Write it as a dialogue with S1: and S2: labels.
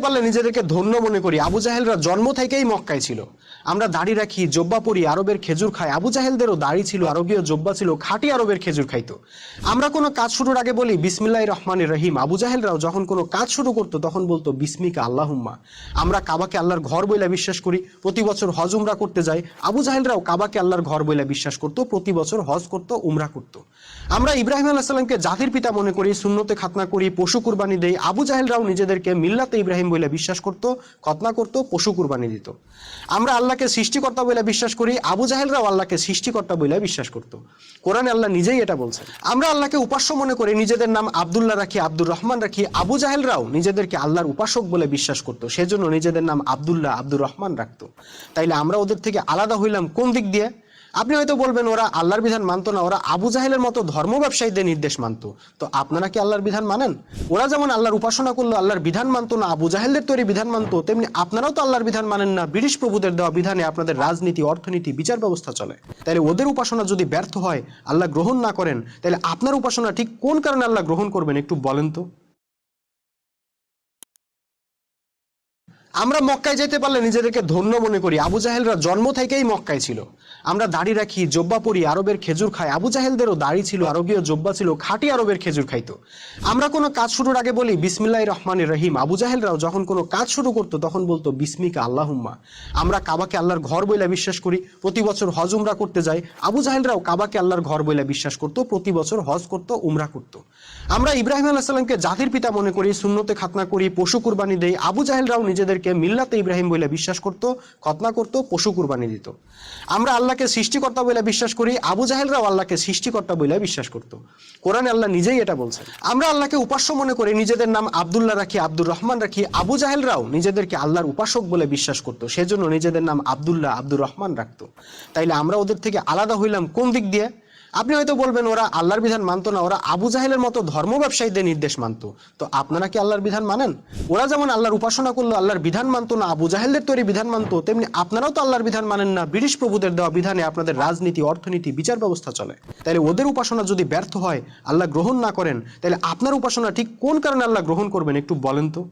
S1: পারলে নিজেদেরকে ধন্য মনে করি। আবু জাহেলরা জন্ম থেকেই মক্কায় ছিল। আমরা দাড়ি রাখি, জব্বা পরি, আরবের খেজুর খাই। আবু জাহেলদেরও দাড়ি ছিল, আরবীয় জব্বা ছিল, খাঁটি আরবের খেজুর খাইতো। আমরা কোনো কাজ শুরুর আগে বলি বিসমিল্লাহির রহমানির রহিম। আবু জাহেলরাও যখন কোনো কাজ শুরু করতো তখন বলতো বিসমিকা আল্লাহুম্মা। আমরা কাবাকে আল্লাহর ঘর বইলা বিশ্বাস করি, প্রতি বছর হজ উমরা করতে যাই। আবু জাহেলরাও কাবাকে আল্লাহর ঘর বইলা বিশ্বাস করতো, প্রতি বছর হজ করতো, উমরা করতো। আমরা ইব্রাহিম আলাইহিস সালামকে জাতির পিতা মনে করি, সুন্নতে খাতনা করি, পশু কুরবানি দেই। আবু জাহেলরাও নিজেদেরকে মিল্লাতে ইব্রাহিম বলে বিশ্বাস করত, খতনা করত, পশু কুরবানি দিত। আমরা আল্লাহকে সৃষ্টিকর্তা বলে বিশ্বাস করি। আবু জাহেলরাও আল্লাহকে সৃষ্টিকর্তা বলে বিশ্বাস করত। কোরআনে আল্লাহ নিজেই এটা বলছেন। আমরা আল্লাহকে উপাস্য মনে করি, নিজেদের নাম আব্দুল্লাহ রাখি, আব্দুর রহমান রাখি। আবু জাহেলরাও নিজেদেরকে আল্লাহর উপাসক বলে বিশ্বাস করত, সেজন্য নিজেদের নাম আব্দুল্লাহ, আব্দুর রহমান রাখতো। তাইলে আমরা ওদের থেকে আলাদা হইলাম কোন দিক দিয়ে? আপনি হয়তো বলবেন ওরা আল্লাহর বিধান মানতো না, ওরা আবু জাহেলের মতো ধর্ম ব্যবসায়ীদের নির্দেশ মানতো। তো আপনারা কি আল্লাহর বিধান মানেন? ওরা যেমন আল্লাহর উপাসনা করলো, আল্লাহর বিধান মানতো না, আবু জাহেলদের তৈরি বিধান মানতো, তেমনি আপনারাও তো আল্লাহর বিধান মানেন না। ব্রিটিশ প্রভুদের দেওয়া বিধানে আপনাদের রাজনীতি, অর্থনীতি, বিচার ব্যবস্থা চলে। তাহলে ওদের উপাসনা যদি ব্যর্থ হয়, আল্লাহ গ্রহণ না করেন, তাহলে আপনার উপাসনা ঠিক কোন কারণে আল্লাহ গ্রহণ করবেন একটু বলেন তো। আমরা মক্কায় যেতে পারলে নিজেদেরকে ধন্য মনে করি। আবু জাহেলরা জন্ম থেকেই মক্কায় ছিল। আমরা দাড়ি রাখি, জব্বা পরি, আরবের খেজুর খাই। আবু জাহেলদেরও দাড়ি ছিল, আরবীয় জব্বা ছিল, খাঁটি আরবের খেজুর খাইতো। আমরা কোনো কাজ শুরুর আগে বলি বিসমিল্লাহির রহমানির রহিম। আবু জাহেলরাও যখন কোনো কাজ শুরু করতো তখন বলতো বিসমিকা আল্লাহুম্মা। আমরা কাবাকে আল্লাহর ঘর বইলা বিশ্বাস করি, প্রতি বছর হজ উমরা করতে যাই। আবু জাহেলরাও কাবাকে আল্লাহর ঘর বইলা বিশ্বাস করতো, প্রতি বছর হজ করতো, উমরা করতো। আমরা ইব্রাহিম আলাইহিস সালামকে জাতির পিতা মনে করি, সুন্নতে খাতনা করি, পশু কুরবানি দেই। আবু জাহেলরাও নিজেদেরকে মিল্লাতে ইব্রাহিম বলে বিশ্বাস করত, খতনা করত, পশু কুরবানি দিত। আমরা আল্লাহকে সৃষ্টিকর্তা বলে বিশ্বাস করি। আবু জাহেলরাও আল্লাহকে সৃষ্টিকর্তা বলে বিশ্বাস করত। কোরআনে আল্লাহ নিজেই এটা বলছেন। আমরা আল্লাহকে উপাস্য মনে করি, নিজেদের নাম আব্দুল্লাহ রাখি, আব্দুর রহমান রাখি। আবু জাহেলরাও নিজেদেরকে আল্লাহর উপাসক বলে বিশ্বাস করত, সেজন্য নিজেদের নাম আব্দুল্লাহ, আব্দুর রহমান রাখতো। তাইলে আমরা ওদের থেকে আলাদা হইলাম কোন দিক দিয়ে? আপনি হয়তো বলবেন ওরা আল্লাহর বিধান মানতো না, ওরা আবু জাহেলের মতো ধর্ম ব্যবসায়ীদের নির্দেশ মানতো। তো আপনারা কি আল্লাহর বিধান মানেন? ওরা যেমন আল্লাহর উপাসনা করলো, আল্লাহর বিধান মানতো না, আবু জাহেলদের তৈরি বিধান মানতো, তেমনি আপনারাও তো আল্লাহর বিধান মানেন না। ব্রিটিশ প্রভুদের দেওয়া বিধানে আপনাদের রাজনীতি, অর্থনীতি, বিচার ব্যবস্থা চলে। তাহলে ওদের উপাসনা যদি ব্যর্থ হয়, আল্লাহ গ্রহণ না করেন, তাহলে আপনার উপাসনা ঠিক কোন কারণে আল্লাহ গ্রহণ করবেন একটু বলেন তো।